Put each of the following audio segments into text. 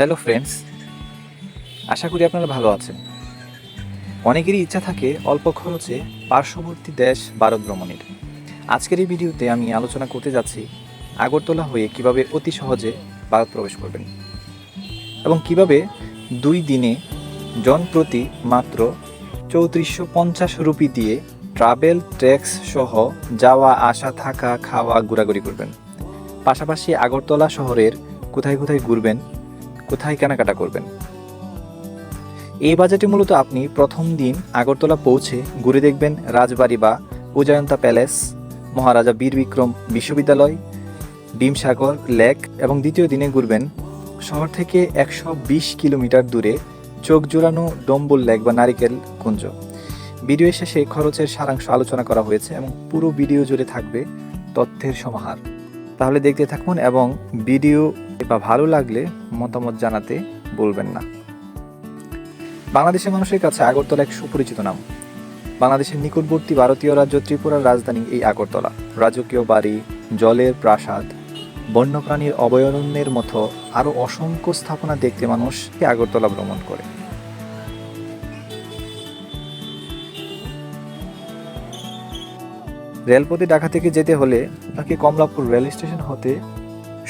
Hello friends, আশা করি আপনারা ভালো আছেন। অনেকেরই ইচ্ছা থাকে অল্প খরচে পার্শ্ববর্তী দেশ ভারত ভ্রমণের। আজকের এই ভিডিওতে আমি আলোচনা করতে যাচ্ছি আগরতলা হয়ে কিভাবে অতি সহজে ভারত প্রবেশ করবেন এবং কিভাবে 2 দিনে জনপ্রতি মাত্র 3450 রুপি দিয়ে ট্রাভেল ট্যাক্স সহ যাওয়া আসা থাকা খাওয়া ঘোরাঘুরি করবেন। পাশাপাশি আগরতলা শহরের কোথায় কোথায় ঘুরবেন, কোথায় কেনাকাটা করবেন। এই বাজেটে মূলত আপনি প্রথম দিন আগরতলা পৌঁছে ঘুরে দেখবেন রাজবাড়ি বা উজয়ন্তা প্যালেস, মহারাজা বীর বিক্রম বিশ্ববিদ্যালয়, ডিমসাগর লেক এবং দ্বিতীয় দিনে ঘুরবেন শহর থেকে 120 কিলোমিটার দূরে চোখ জোড়ানো ডম্বুল লেক বা নারিকেল কুঞ্জ। ভিডিও শেষে খরচের সারাংশ আলোচনা করা হয়েছে এবং পুরো ভিডিও জুড়ে থাকবে তথ্যের সমাহার। তাহলে দেখতে থাকুন এবং ভিডিও বা ভালো লাগলে মতামত জানাতে ভুলবেন না। বাংলাদেশের মানুষের কাছে আগরতলা এক সুপরিচিত নাম। বাংলাদেশের নিকটবর্তী ভারতীয় রাজ্য ত্রিপুরার রাজধানী এই আগরতলা। রাজকীয় বাড়ি, জলের প্রাসাদ, বন্যপ্রাণীর অভয়ারণ্যের মতো আরও অসংখ্য স্থাপনা দেখতে মানুষ আগরতলা ভ্রমণ করে। রেলপথে ঢাকা থেকে যেতে হলে আপনাকে কমলাপুর রেল স্টেশন হতে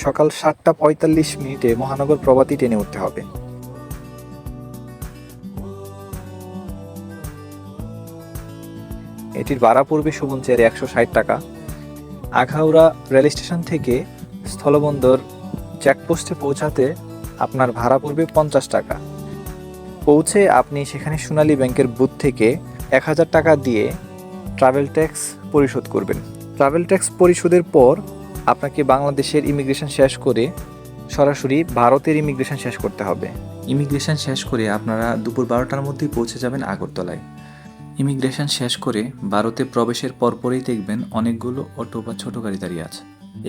সকাল 7:45 মহানগর প্রভাতী ট্রেনে উঠতে হবে। এটির ভাড়া পড়বে সুবন চেয়ারে 160 টাকা। আখাউড়া রেল স্টেশন থেকে স্থলবন্দর চেকপোস্টে পৌঁছাতে আপনার ভাড়া পড়বে 50 টাকা। পৌঁছে আপনি সেখানে সোনালী ব্যাংকের বুথ থেকে 1000 টাকা দিয়ে ট্রাভেল ট্যাক্স পরিশোধ করবেন। ট্রাভেল ট্যাক্স পরিশোধের পর আপনাকে বাংলাদেশের ইমিগ্রেশন শেষ করে সরাসরি ভারতের ইমিগ্রেশন শেষ করতে হবে। ইমিগ্রেশন শেষ করে আপনারা দুপুর 12টার মধ্যেই পৌঁছে যাবেন আগরতলায়। ইমিগ্রেশন শেষ করে ভারতে প্রবেশের পরপরই দেখবেন অনেকগুলো অটো বা ছোট গাড়ি দাঁড়িয়ে আছে।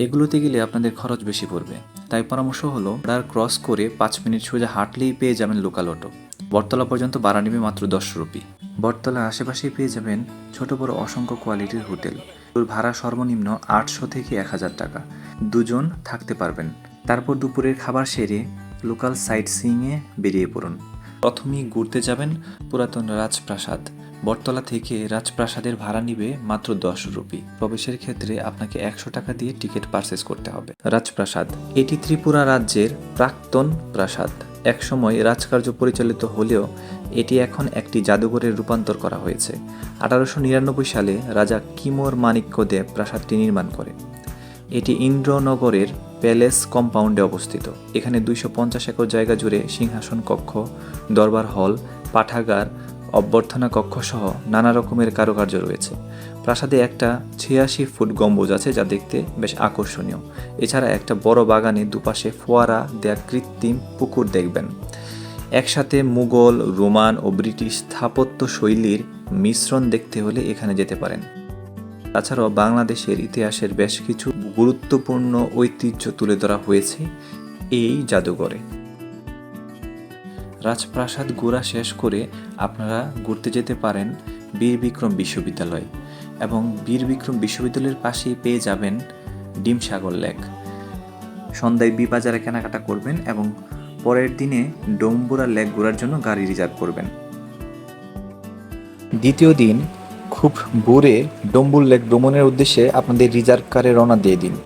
এগুলোতে গেলে আপনাদের খরচ বেশি পড়বে, তাই পরামর্শ হলো বর্ডার ক্রস করে 5 মিনিট সোজা হাঁটলেই পেয়ে যাবেন লোকাল অটো। বটতলা পর্যন্ত ভাড়া নেবে মাত্র 10 রুপি। বটতলার আশেপাশেই পেয়ে যাবেন ছোট বড় অসংখ্য কোয়ালিটির হোটেল। ভাড়া সর্বনিম্ন 800 থেকে 1000 টাকা। দুজন থাকতে পারবেন। তারপর দুপুরের খাবার সেরে লোকাল সাইট সিইংয়ে বেরিয়ে পড়ুন। প্রথমেই ঘুরতে যাবেন পুরাতন রাজপ্রাসাদ। বটতলা থেকে রাজপ্রাসাদের ভাড়া নিবে মাত্র 10 রুপি। প্রবেশের ক্ষেত্রে আপনাকে 100 টাকা দিয়ে টিকিট পারচেজ করতে হবে। রাজপ্রাসাদ এটি ত্রিপুরা রাজ্যের প্রাক্তন প্রাসাদ। একসময় রাজকার্য পরিচালিত হলেও এটি এখন একটি জাদুঘরে রূপান্তর করা হয়েছে। 1899 সালে রাজা কিমোর মাণিক্যদেব প্রাসাদটি নির্মাণ করে। এটি ইন্দ্রনগরের প্যালেস কম্পাউন্ডে অবস্থিত। এখানে 250 একর জায়গা জুড়ে সিংহাসন কক্ষ, দরবার হল, পাঠাগার, অভ্যর্থনা কক্ষ সহ নানা রকমের কারুকার্য রয়েছে। প্রাসাদে একটা 86 ফুট গম্বুজ আছে যা দেখতে বেশ আকর্ষণীয়। এছাড়া একটা বড় বাগানে দুপাশে ফোয়ারা দেয়া কৃত্রিম পুকুর দেখবেন। একসাথে মুঘল, রোমান ও ব্রিটিশ স্থাপত্য শৈলীর মিশ্রণ দেখতে হলে এখানে যেতে পারেন। তাছাড়াও বাংলাদেশের ইতিহাসের বেশ কিছু গুরুত্বপূর্ণ ঐতিহ্য তুলে ধরা হয়েছে এই জাদুঘরে। রাজপ্রাসাদ ঘোরা শেষ করে আপনারা ঘুরতে যেতে পারেন বীর বিক্রম বিশ্ববিদ্যালয় এবং বীর বিক্রম বিশ্ববিদ্যালয়ের পাশেই পেয়ে যাবেন ডিমসাগর লেক। সন্ধ্যায় বিবাজারে কেনাকাটা করবেন এবং পরের দিনে ডম্বুরা লেক ঘোরার জন্য গাড়ি রিজার্ভ করবেন। দ্বিতীয় দিন খুব ভোরে ডম্বুল লেক ভ্রমণের উদ্দেশ্যে আপনাদের রিজার্ভ কারে রওনা দিয়ে দিন।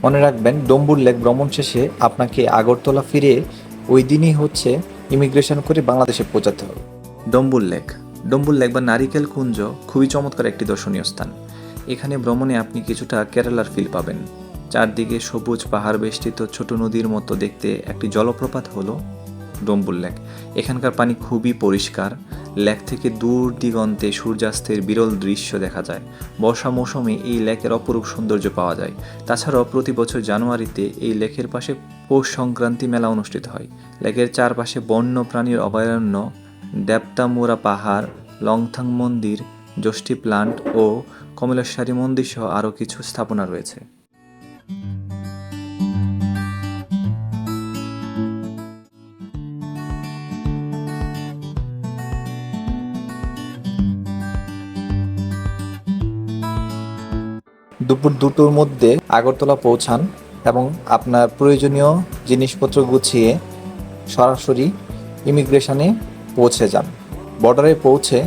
মনে রাখবেন ডম্বুল লেক ভ্রমণ শেষে আপনাকে আগরতলা ফিরে ওই দিনই ইমিগ্রেশন করে বাংলাদেশে পৌঁছাতে হবে। ডম্বুল লেক বা নারিকেল কুঞ্জ খুবই চমৎকার একটি দর্শনীয় স্থান। এখানে ভ্রমণে আপনি কিছুটা কেরালার ফিল পাবেন। চারদিকে সবুজ পাহাড় বেষ্টিত ছোট নদীর মতো দেখতে একটি জলপ্রপাত হলো ডম্বুল লেক। এখানকার পানি খুবই পরিষ্কার। লেক থেকে দূর দিগন্তে সূর্যাস্তের বিরল দৃশ্য দেখা যায়। বর্ষা মৌসুমে এই লেকের অপরূপ সৌন্দর্য পাওয়া যায়। তাছাড়াও প্রতি বছর জানুয়ারিতে এই লেকের পাশে পৌষ সংক্রান্তি মেলা অনুষ্ঠিত হয়। লেকের চারপাশে বন্য প্রাণীর অভয়ারণ্য, দেবতামুরা পাহাড়, লংথাং মন্দির, যষ্টি প্লান্ট ও কমলেশ্বরী মন্দির সহ আরও কিছু স্থাপনা রয়েছে। দুপুর 2টোর মধ্যে আগরতলা পৌঁছান। এবং আপনার প্রয়োজনীয় জিনিসপত্র গুছিয়ে সরাসরি ইমিগ্রেশনে পৌঁছে যান। বর্ডারে পৌঁছে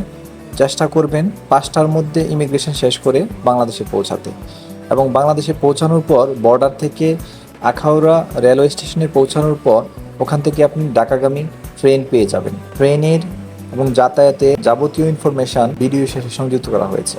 চেষ্টা করবেন 5টার মধ্যে ইমিগ্রেশন শেষ করে বাংলাদেশে পৌঁছাতে, এবং বাংলাদেশে পৌঁছানোর পর বর্ডার থেকে আখাউড়া রেলওয়ে স্টেশনে পৌঁছানোর পর ওখান থেকে আপনি ঢাকাগামী ট্রেন পেয়ে যাবেন। ট্রেনের এবং যাতায়াতে যাবতীয় ইনফরমেশন ভিডিও শেষে সংযুক্ত করা হয়েছে।